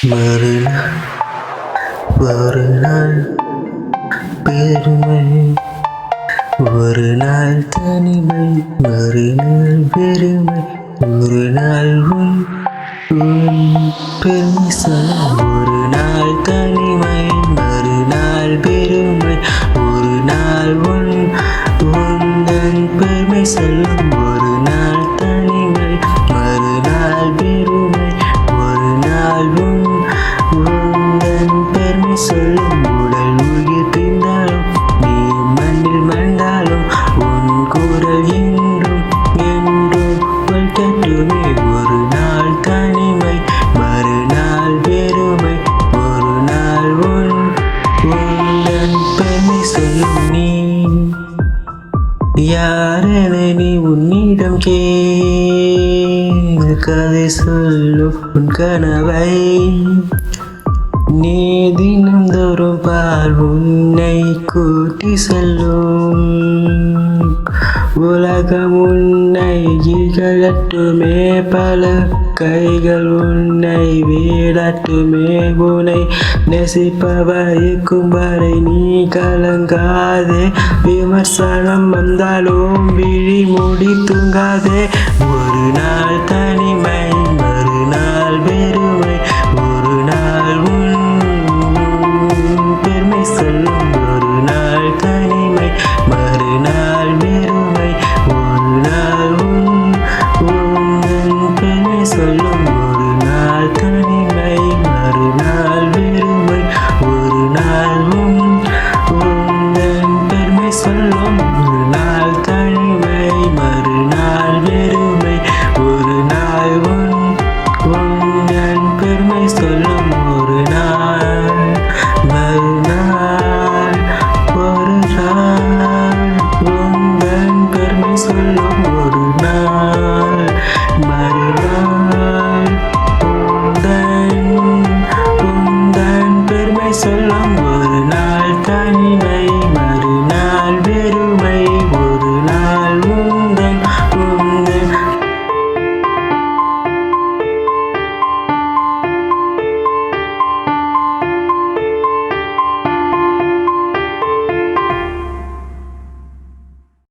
மறுநாள் ஒரு நாள் பெருமை, ஒரு நாள் தனிமை, மறுநாள் பெருமை, ஒரு நாள் உன் பெருமை சொல்ல. ஒரு நாள் தனிமை, மறுநாள் பெருமை, ஒரு நாள் உந்தன் பெருமை சொல்லும். ஒரு நாள் தனிமை, மறுநாள் பெருமை, ஒரு நாள் உந்தன் பெருமை சொல்லும். உடல் உயிர் பிரிந்தாலும் நீ மண்ணில் மண்டாலும் உன் குரல் என்றும் என்றும் ஒலிக்கட்டுமே. ஒரு நாள் தனிமை, மறுநாள் பெருமை, ஒரு நாள் உந்தன் பெருமை சொல்லும். நீ யாரென நீ உன்னிடம் கதை சொல்லும் உன் கனவை நீ தினந்தோறும் பால் உன்னை கூட்டி செல்லும். உலகம் உன்னை இகழட்டுமே, பல கைகள் உன்னை வீழட்டுமே, உன்னை நேசிப்பவர் இருக்கும் வரை நீ கலங்காதே. விமர்சனம் வந்தாலும் விழி மூடி தூங்காதே. ஒரு நாள் தனிமை, மறுநாள் பெருமை, ஒரு நாள் பெருமை சொல்லும். ஒரு நாள் தனிமை, மறுநாள் பெருமை, ஒரு நாள் உந்தன் பெருமை சொல்லும். ஒரு நாள் தனிமை, மறுநாள் பெருமை, ஒரு நாள் உந்தன் பெருமை சொல்லும். ஒரு நாள் தனிமை, மறுநாள் பெருமை, ஒரு நாள் உந்தன் பெருமை சொல்லும். ஒரு நாள் மறுநாள் ஒரு நாள் உந்தன் பெருமை சொல்லும். ஒரு நாள் மறுநாள் உந்தன் பெருமை சொல்லும்.